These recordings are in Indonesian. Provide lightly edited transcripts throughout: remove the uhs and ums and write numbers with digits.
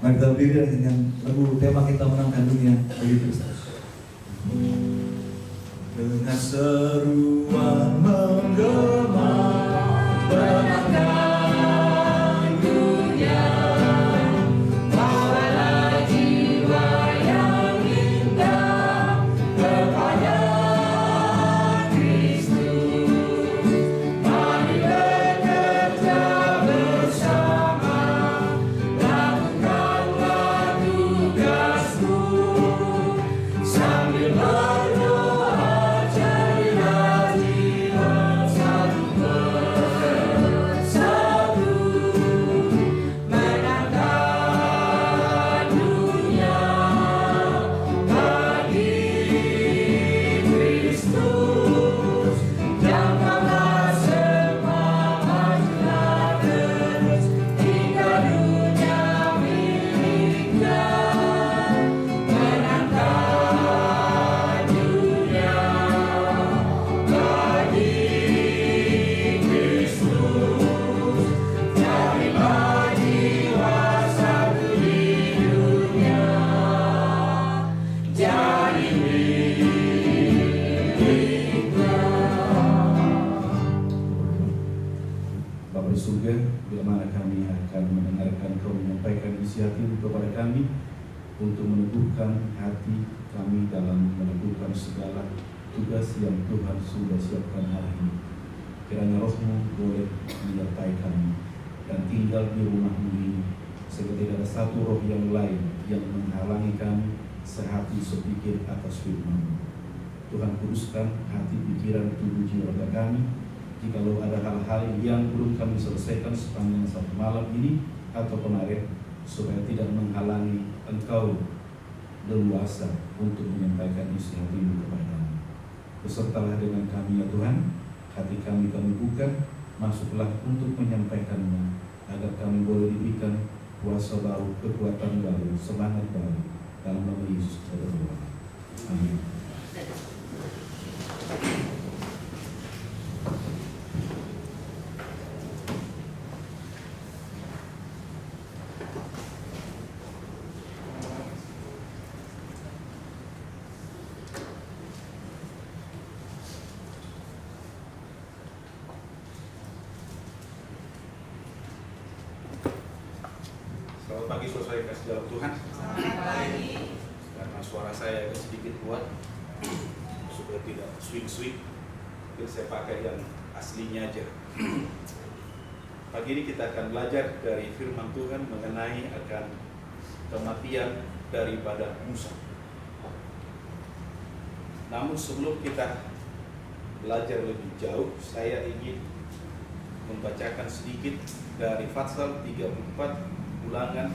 Mari kita berdiri dengan lagu tema kita menangkan dunia bagi Kristus. Dengan seruan menggema menangkan dunia, bawalah jiwa yang indah kepada Kristus. Mari bekerja bersama, lakukanlah tugasmu sambil berdoa, carilah jiwa satu persatu, menangkan dunia bagi Kristus. Janganlah semangatlah terus hingga dunia miliknya, menangkan dunia bagi Kristus. Carilah jiwa satu di dunia, jadi miliknya. Bapa di surga, bila mana kami akan mendengarkan Kau menyampaikan isi hati kepada kami untuk meneguhkan hati kami dalam melakukan segala tugas yang Tuhan sudah siapkan hari ini. Kiranya Roh-Mu boleh menyertai kami dan tinggal di rumah-Mu ini, sehingga tidak ada satu roh yang lain yang menghalangi kami sehati sepikir atas firman-Mu. Tuhan, kuduskan hati, pikiran, tubuh, jiwa kami. Jikalau ada hal-hal yang belum kami selesaikan sepanjang satu malam ini atau kemarin, supaya tidak menghalangi Engkau leluasa untuk menyampaikan isi hati-Mu kepada kami. Besertalah dengan kami ya Tuhan, hati kami buka, masuklah untuk menyampaikannya, agar kami boleh diberikan kuasa baru, kekuatan baru, semangat baru. Dalam nama Yesus kita berdoa. Amin. Selamat pagi saudara yang kasih dalam Tuhan. Selamat pagi. Karena suara saya agak sedikit kuat, supaya tidak swing-swing, mungkin saya pakai yang aslinya aja. Pagi ini kita akan belajar dari firman Tuhan mengenai akan kematian daripada Musa. Namun sebelum kita belajar lebih jauh, saya ingin membacakan sedikit dari pasal 34 Ulangan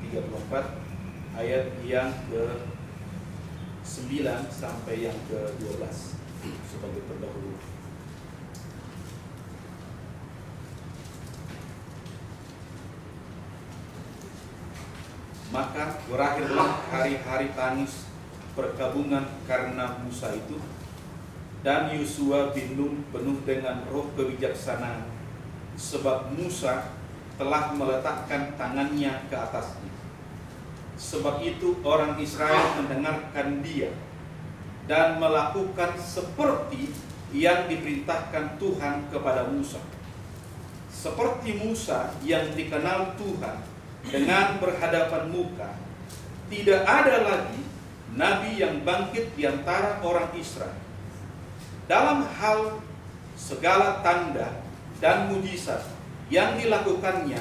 34 ayat yang ke-9 sampai yang ke-12 sebagai pendahulu. Maka berakhirlah hari-hari tangis perkabungan karena Musa itu, dan Yosua bin Nun penuh dengan roh kebijaksanaan, sebab Musa telah meletakkan tangannya ke atasnya. Sebab itu orang Israel mendengarkan dia dan melakukan seperti yang diperintahkan Tuhan kepada Musa. Seperti Musa yang dikenal Tuhan dengan berhadapan muka, tidak ada lagi nabi yang bangkit di antara orang Israel. Dalam hal segala tanda dan mujizat yang dilakukannya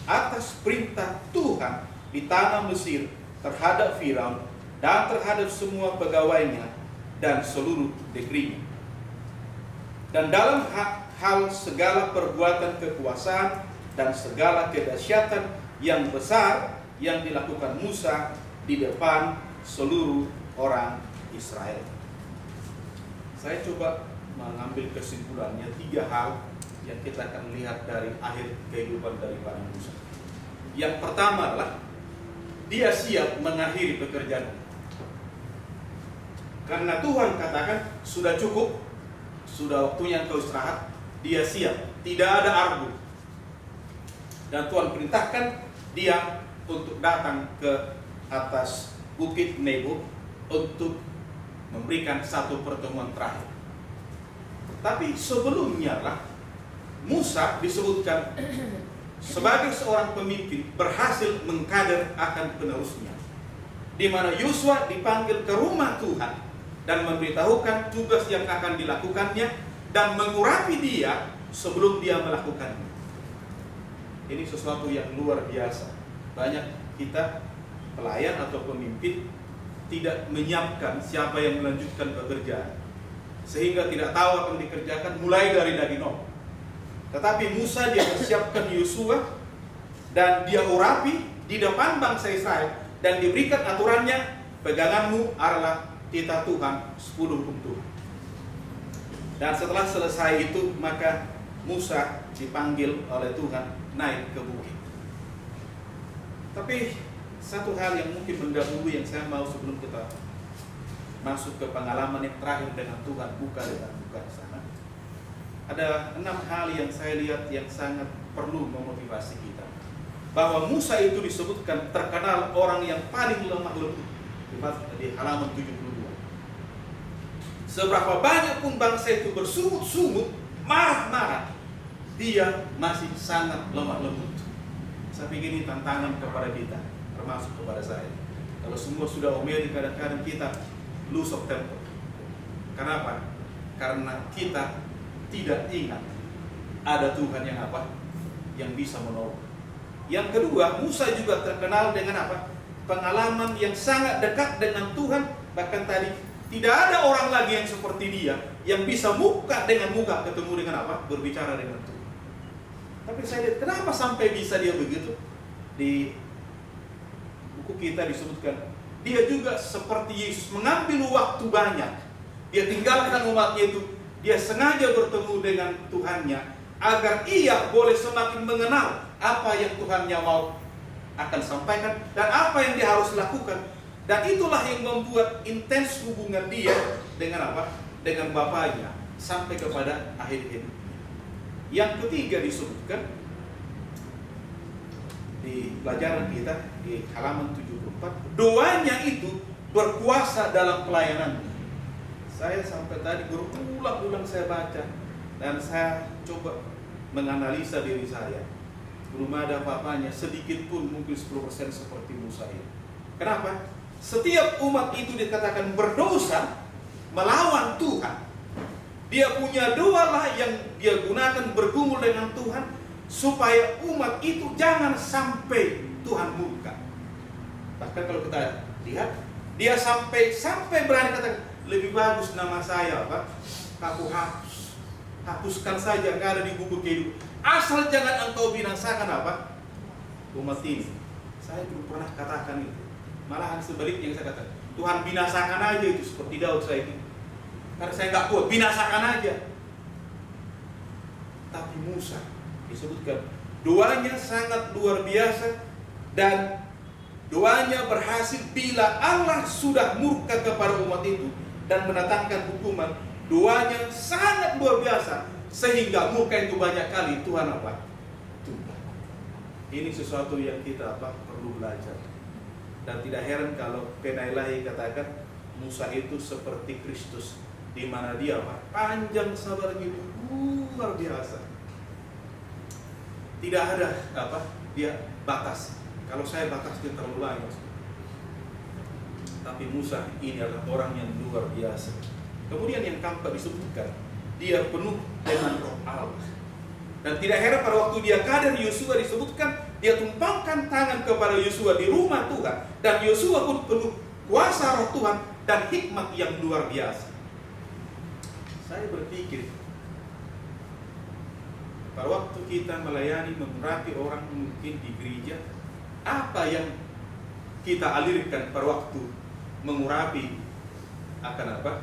atas perintah Tuhan di tanah Mesir terhadap Firaun dan terhadap semua pegawainya dan seluruh negerinya. Dan dalam hal segala perbuatan kekuasaan dan segala kedahsyatan yang besar yang dilakukan Musa di depan seluruh orang Israel. Saya coba mengambil kesimpulannya 3 hal yang kita akan lihat dari akhir kehidupan daripada Musa. Yang pertama adalah dia siap mengakhiri pekerjaan. Karena Tuhan katakan sudah cukup, sudah waktunya engkau istirahat. Dia siap, tidak ada argu. Dan Tuhan perintahkan dia untuk datang ke atas Bukit Nebo untuk memberikan satu pertemuan terakhir. Tapi sebelumnya lah Musa disebutkan sebagai seorang pemimpin berhasil mengkader akan penerusnya, di mana Yosua dipanggil ke rumah Tuhan dan memberitahukan tugas yang akan dilakukannya dan mengurapi dia sebelum dia melakukannya. Ini sesuatu yang luar biasa. Banyak kita pelayan atau pemimpin tidak menyiapkan siapa yang melanjutkan pekerjaan, sehingga tidak tahu apa yang dikerjakan mulai dari nol. Tetapi Musa dia persiapkan Yosua dan dia urapi di depan bangsa Israel dan diberikan aturannya, peganganmu adalah titah Tuhan, 10 hukum Tuhan. Dan setelah selesai itu maka Musa dipanggil oleh Tuhan naik ke bukit. Tapi satu hal yang mungkin mendahului yang saya mau sebelum kita masuk ke pengalaman yang terakhir dengan Tuhan, buka di sana. Ada 6 hal yang saya lihat yang sangat perlu memotivasi kita. Bahwa Musa itu disebutkan terkenal orang yang paling lemah lembut di halaman 72. Seberapa banyak pun bangsa itu bersungut-sungut, marah-marah, dia masih sangat lemah lembut. Saya pikir ini tantangan kepada kita, termasuk kepada saya. Kalau semua sudah omeli, kadang-kadang kita lose of temper. Kenapa? Karena kita tidak ingat ada Tuhan yang apa? Yang bisa menolong. Yang kedua, Musa juga terkenal dengan apa? Pengalaman yang sangat dekat dengan Tuhan. Bahkan tadi tidak ada orang lagi yang seperti dia, yang bisa muka dengan muka ketemu dengan apa? Berbicara dengan Tuhan. Tapi saya lihat kenapa sampai bisa dia begitu? Di buku kita disebutkan dia juga seperti Yesus mengambil waktu banyak. Dia tinggalkan umatnya itu. Dia sengaja bertemu dengan Tuhannya agar ia boleh semakin mengenal apa yang Tuhannya mau akan sampaikan dan apa yang dia harus lakukan. Dan itulah yang membuat intens hubungan dia dengan apa? Dengan Bapaknya sampai kepada akhir hidupnya. Yang ketiga disebutkan di pelajaran kita di halaman 74, doanya itu berkuasa dalam pelayanannya. Saya sampai tadi berulang-ulang saya baca dan saya coba menganalisa diri saya. Belum ada apa-apanya, sedikit pun, mungkin 10% seperti Musa ini. Kenapa? Setiap umat itu dikatakan berdosa melawan Tuhan. Dia punya doa lah yang dia gunakan bergumul dengan Tuhan supaya umat itu jangan sampai Tuhan murka. Bahkan kalau kita lihat, dia sampai berani katakan, lebih bagus nama saya apa? Aku hapuskan saja, nggak ada di buku kehidupan. Asal jangan engkau binasakan apa? Umat ini. Saya belum pernah katakan itu. Malahan sebaliknya yang saya katakan, Tuhan binasakan aja itu, seperti Daud saya itu. Karena saya nggak kuat, binasakan aja. Tapi Musa disebutkan doanya sangat luar biasa dan doanya berhasil bila Allah sudah murka kepada umat itu dan mendatangkan hukuman. Doanya sangat luar biasa sehingga murka itu banyak kali Tuhan apa? Tumpah. Ini sesuatu yang kita perlu belajar. Dan tidak heran kalau Penailahi katakan Musa itu seperti Kristus, di mana dia panjang sabarnya luar biasa. Tidak ada dia batas. Kalau saya batas dia terlalu banyak. Tapi Musa ini adalah orang yang luar biasa. Kemudian yang keempat disebutkan, dia penuh dengan Roh Allah. Dan tidak heran pada waktu dia kader Yosua disebutkan, dia tumpangkan tangan kepada Yosua di rumah Tuhan. Dan Yosua pun penuh kuasa Roh Tuhan dan hikmat yang luar biasa. Saya berpikir, pada waktu kita melayani, mengurapi orang mungkin di gereja, apa yang kita alirkan pada waktu mengurapi akan apa?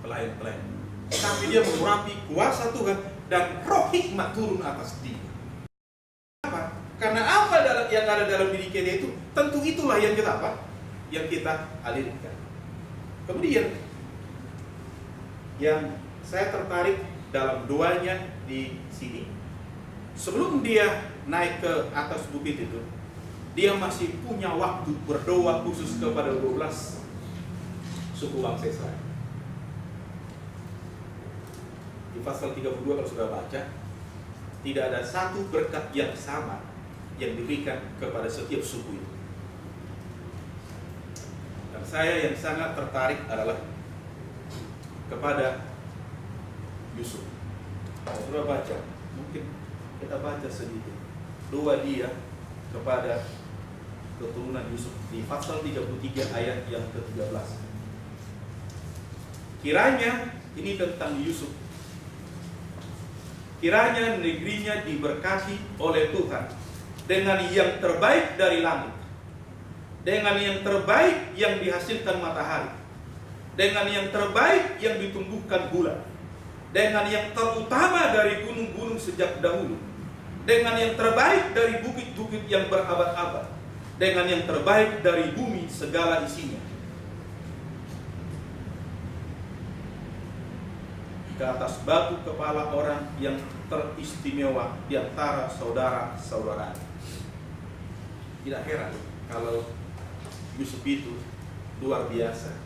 Pelayan-pelayan. Tapi dia mengurapi kuasa Tuhan dan roh hikmat turun atas dia. Apa? Karena apa yang ada dalam diri kita itu, tentu itulah yang kita yang kita alirkan. Kemudian yang saya tertarik dalam doanya di sini, sebelum dia naik ke atas bukit itu, dia masih punya waktu berdoa khusus kepada 12 suku bangsa Israel. Di pasal 32 kalau sudah baca, tidak ada satu berkat yang sama yang diberikan kepada setiap suku itu. Dan saya yang sangat tertarik adalah kepada Yusuf. Kalau sudah baca, mungkin kita baca sedikit doa dia kepada keturunan Yusuf di pasal 33 ayat yang ke-13. Kiranya, ini tentang Yusuf, kiranya negerinya diberkati oleh Tuhan dengan yang terbaik dari langit, dengan yang terbaik yang dihasilkan matahari, dengan yang terbaik yang ditumbuhkan bulan, dengan yang terutama dari gunung-gunung sejak dahulu, dengan yang terbaik dari bukit-bukit yang berabad-abad, dengan yang terbaik dari bumi segala isinya. Ke atas batu kepala orang yang teristimewa di antara saudara-saudara. Tidak heran kalau Yusuf itu luar biasa,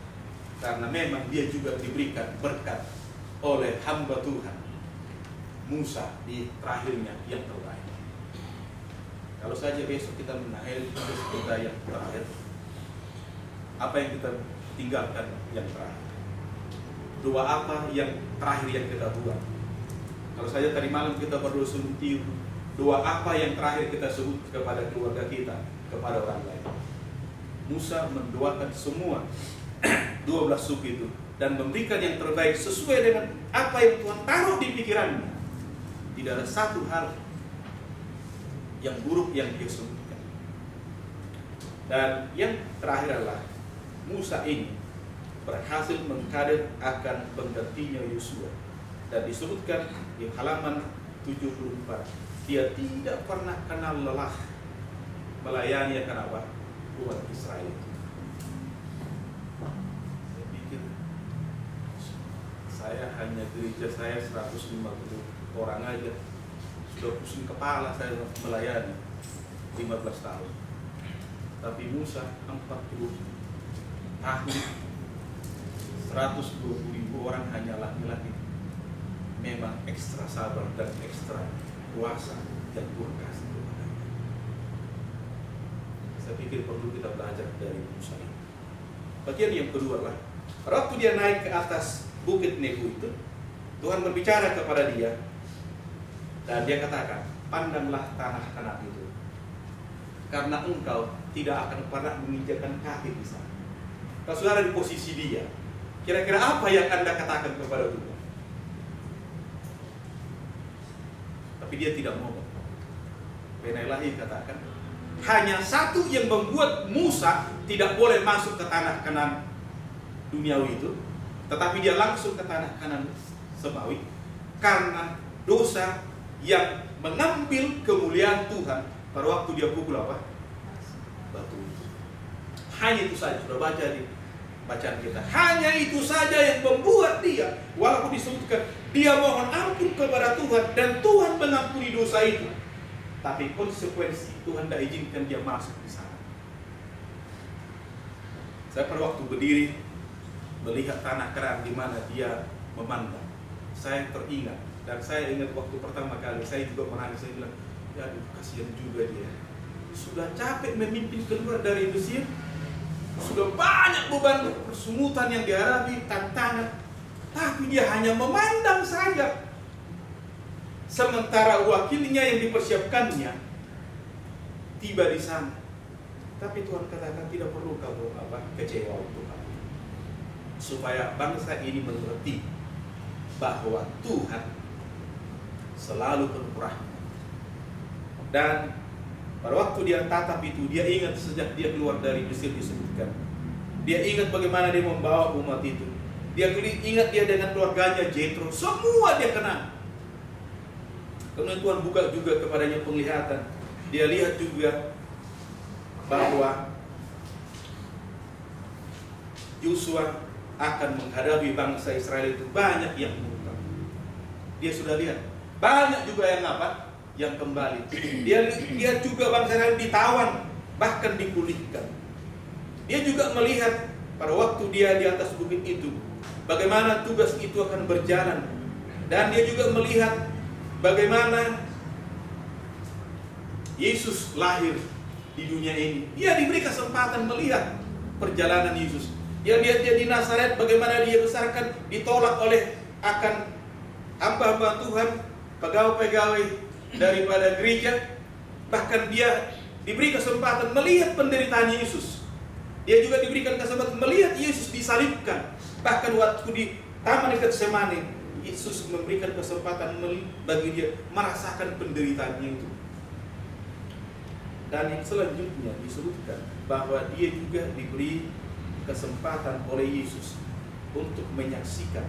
karena memang dia juga diberikan berkat oleh hamba Tuhan Musa di terakhirnya yang terbaik. Kalau saja besok kita mengakhiri kita yang terakhir, apa yang kita tinggalkan yang terakhir? Doa apa yang terakhir yang kita buat? Kalau saja tadi malam kita berdoa tiup, doa apa yang terakhir kita sebut kepada keluarga kita, kepada orang lain? Musa mendoakan semua 12 suku itu dan memberikan yang terbaik sesuai dengan apa yang Tuhan taruh di pikirannya. Tidak ada satu hal yang buruk yang dia sebutkan. Dan yang terakhir adalah Musa ini berhasil mengkader akan penggantinya Yosua, dan disebutkan di halaman 74, dia tidak pernah kenal lelah melayani akan apa? Umat Israel. Saya pikir saya hanya gereja saya 150 orang aja sudah pusing kepala saya melayani 15 tahun. Tapi Musa 40 tahun, 120.000 orang hanya laki-laki. Memang ekstra sabar dan ekstra kuasa yang Tuhan kasih kepadanya. Saya pikir perlu kita belajar dari Musa ini. Bagian yang kedua lah, waktu dia naik ke atas bukit Nebo itu, Tuhan berbicara kepada dia dan dia katakan, pandanglah tanah Kanaan itu, karena engkau tidak akan pernah menginjakkan kaki di sana. Kalau saudara di posisi dia, kira-kira apa yang Anda katakan kepada Tuhan? Tapi dia tidak mau. Benailahi katakan, hanya satu yang membuat Musa tidak boleh masuk ke tanah Kanaan duniawi itu, tetapi dia langsung ke tanah Kanaan semawi, karena dosa yang mengambil kemuliaan Tuhan pada waktu dia pukul apa? Batu itu. Hanya itu saja, sudah baca di bacaan kita. Hanya itu saja yang membuat dia, walaupun disebutkan dia mohon ampun kepada Tuhan dan Tuhan mengampuni dosa itu, tapi konsekuensi Tuhan tidak izinkan dia masuk di sana. Saya pada waktu berdiri melihat tanah Kanaan di mana dia memandang, saya teringat dan saya ingat waktu pertama kali saya juga menangis. Saya bilang, ya kasihan juga dia, sudah capek memimpin keluar dari Mesir, sudah banyak beban persungutan yang dihadapi, tantangan, tapi dia hanya memandang saja. Sementara wakilnya yang dipersiapkannya tiba di sana. Tapi Tuhan katakan tidak perlu kamu kecewa untuk kamu, supaya bangsa ini mengerti bahwa Tuhan selalu penuh rahmat. Dan pada waktu dia tatap itu, dia ingat sejak dia keluar dari Mesir disebutkan. Dia ingat bagaimana dia membawa umat itu. Dia ingat dia dengan keluarganya Jethro, semua dia kenal. Kemudian Tuhan buka juga kepadanya penglihatan. Dia lihat juga bahwa Yosua akan menghadapi bangsa Israel itu banyak yang murtad. Dia sudah lihat banyak juga yang yang kembali. Dia lihat juga bangsa Israel ditawan, bahkan dipulihkan. Dia juga melihat pada waktu dia di atas bukit itu, bagaimana tugas itu akan berjalan. Dan dia juga melihat bagaimana Yesus lahir di dunia ini. Dia diberi kesempatan melihat perjalanan Yesus. Dia lihat dia di Nazaret, bagaimana dia besarkan, ditolak oleh akan hamba-hamba Tuhan, pegawai-pegawai daripada gereja. Bahkan dia diberi kesempatan melihat penderitaan Yesus. Dia juga diberikan kesempatan melihat Yesus disalibkan. Bahkan waktu di Taman Getsemani, Yesus memberikan kesempatan bagi dia merasakan penderitaannya itu. Dan yang selanjutnya disebutkan bahwa dia juga diberi kesempatan oleh Yesus untuk menyaksikan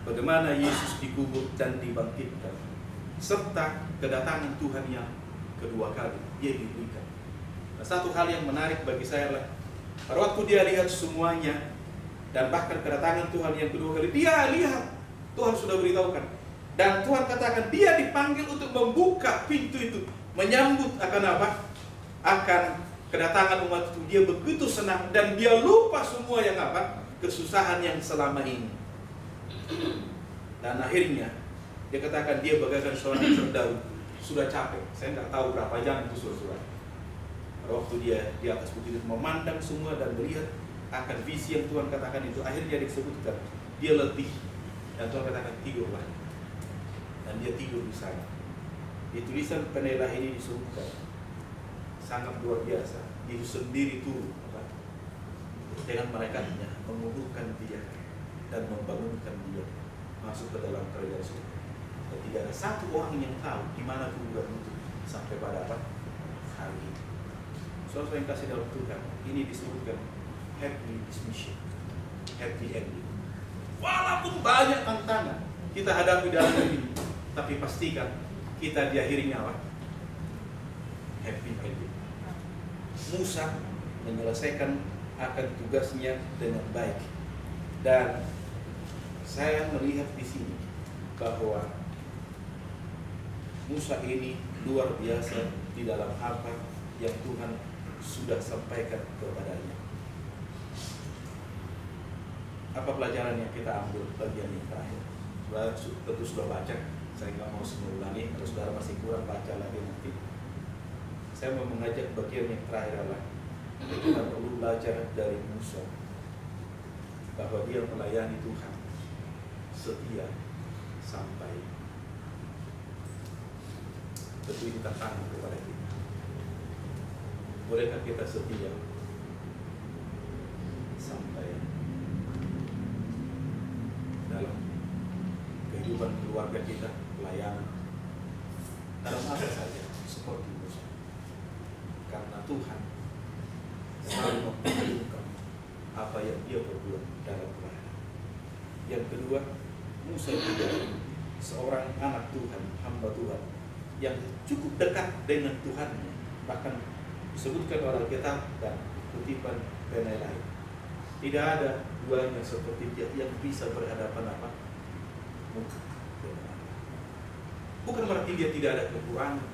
bagaimana Yesus dikubur dan dibangkitkan, serta kedatangan Tuhan yang kedua kali dia diberikan. Nah, satu hal yang menarik bagi saya adalah pada waktu dia lihat semuanya, dan bahkan kedatangan Tuhan yang kedua kali, dia lihat Tuhan sudah beritahukan. Dan Tuhan katakan dia dipanggil untuk membuka pintu itu, menyambut akan apa? Akan kedatangan umat itu. Dia begitu senang dan dia lupa semua yang kesusahan yang selama ini. Dan akhirnya dia katakan dia bagaikan seorang terdahulu, sudah capek. Saya nggak tahu berapa jam itu saudara. Waktu dia di atas bukit itu memandang semua dan melihat akan visi yang Tuhan katakan itu, akhirnya disebutkan dia letih dan Tuhan katakan tidurlah, dan dia tidur di sana. Di tulisan Benailahi ini disebutkan sangat luar biasa. Yesus sendiri turun dengan malaikatnya menguburkan dia dan membangunkan dia masuk ke dalam kerajaan surga. Dan tidak ada satu orang yang tahu di mana kuburan itu sampai pada hari ini. Saudara yang kasih dalam Tuhan, ini disebutkan happy dismission, happy ending. Walaupun banyak tantangan kita hadapi dalam hidup ini, tapi pastikan kita diakhirinya happy ending. Musa menyelesaikan akan tugasnya dengan baik. Dan saya melihat di sini bahwa Musa ini luar biasa di dalam apa yang Tuhan sudah sampaikan kepadanya. Apa pelajaran yang kita ambil bagian yang terakhir? Saudara tentu sudah baca, saya nggak mau mengulangi. Kalau saudara masih kurang, baca lagi nanti. Saya mau mengajak bagian yang terakhir adalah kita perlu belajar dari Musa bahwa dia melayani Tuhan setia sampai. Tentu ini tantangan kepada kita. Bolehkah kita setia sampai dalam kehidupan keluarga kita, pelayanan, dalam apa saja seperti Musa? Karena Tuhan selalu memperhatikan apa yang dia perbuat dalam pelayanan. Yang kedua, Musa juga seorang anak Tuhan, hamba Tuhan yang cukup dekat dengan Tuhannya. Bahkan disebutkan oleh Alkitab dan kutipan lain. Tidak ada duanya seperti dia yang bisa berhadapan apa? Bukan berarti dia tidak ada kekurangan,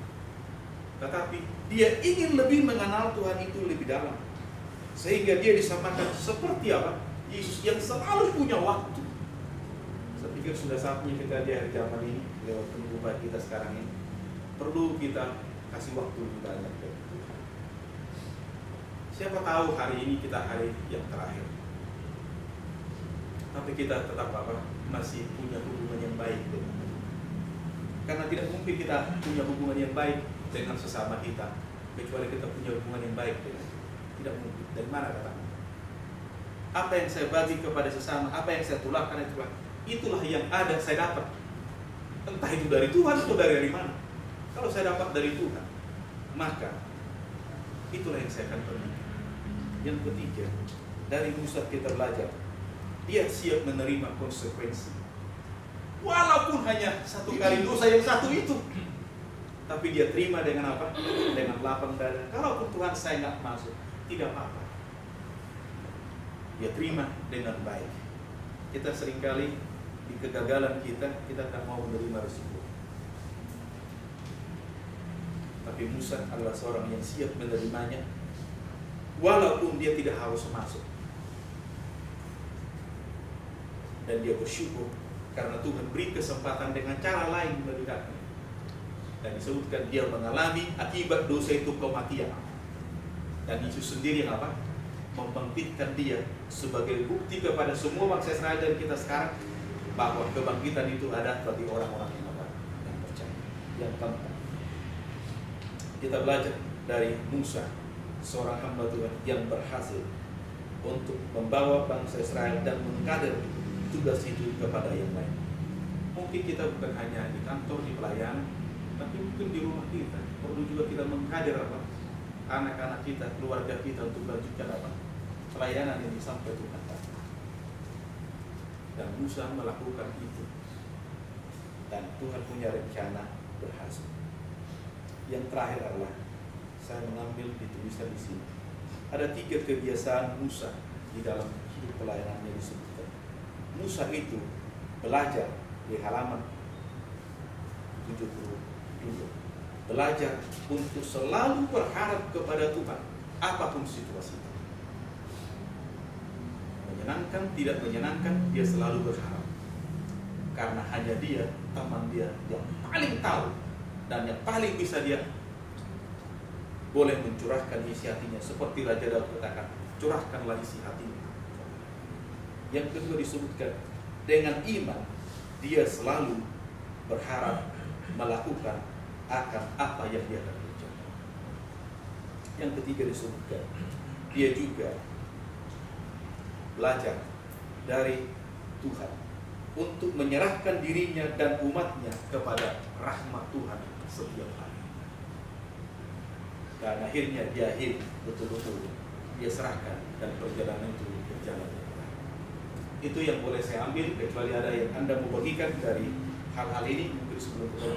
tetapi dia ingin lebih mengenal Tuhan itu lebih dalam, sehingga dia disamakan seperti apa? Yesus yang selalu punya waktu. Saya pikir sudah saatnya kita di akhir zaman ini, lewat kehidupan kita sekarang ini, perlu kita kasih waktu lebih banyak bagi Tuhan. Siapa tahu hari ini kita hari yang terakhir, tapi kita tetap apa? Masih punya hubungan yang baik dengan Tuhan. Karena tidak mungkin kita punya hubungan yang baik dengan sesama kita kecuali kita punya hubungan yang baik dengan Tuhan. Tidak mungkin. Dari mana datangnya? Apa yang saya bagi kepada sesama, apa yang saya tularkan itulah yang ada saya dapat. Entah itu dari Tuhan atau dari mana. Kalau saya dapat dari Tuhan, maka itulah yang saya akan bagi. Yang ketiga, dari Musa kita belajar, dia siap menerima konsekuensi. Walaupun hanya satu kali dosa yang satu itu, tapi dia terima dengan apa? Dengan lapang dada. Kalaupun Tuhan saya nggak masuk, tidak apa-apa. Dia terima dengan baik. Kita seringkali di kegagalan kita tak mau menerima risiko. Tapi Musa adalah seorang yang siap menerimanya, walaupun dia tidak harus masuk. Dan dia bersyukur karena Tuhan beri kesempatan dengan cara lain mendekatnya. Dan disebutkan dia mengalami akibat dosa itu kematian. Dan Yesus sendiri yang apa? Membangkitkan dia sebagai bukti kepada semua bangsa Israel dan kita sekarang bahwa kebangkitan itu ada bagi orang-orang yang apa? Yang percaya. Yang keempat, kita belajar dari Musa, seorang hamba Tuhan yang berhasil untuk membawa bangsa Israel dan mengkader tugas itu kepada yang lain. Mungkin kita bukan hanya di kantor, di pelayanan, tapi mungkin di rumah kita perlu juga kita mengkader apa? Anak-anak kita, keluarga kita untuk melanjutkan apa? Pelayanan yang sampai Tuhan. Dan Musa melakukan itu. Dan Tuhan punya rencana berhasil. Yang terakhir adalah saya mengambil dituliskan di sini. Ada 3 kebiasaan Musa di dalam hidup pelayanannya disebutkan. Musa itu belajar di halaman 72. Belajar untuk selalu berharap kepada Tuhan apapun situasi. Menyenangkan, tidak menyenangkan, dia selalu berharap. Karena hanya dia, teman dia yang paling tahu dan yang paling bisa dia boleh mencurahkan isi hatinya. Seperti Raja Daud katakan, curahkanlah isi hatimu. Yang kedua disebutkan, dengan iman dia selalu berharap melakukan akan apa yang dia akan kerjakan. Yang ketiga disebutkan, dia juga belajar dari Tuhan untuk menyerahkan dirinya dan umatnya kepada rahmat Tuhan setiap hari. Dan akhirnya dia betul-betul dia serahkan dan perjalanan itu berjalan. Itu yang boleh saya ambil, kecuali ada yang Anda mau bagikan dari hal-hal ini mungkin sebelum kita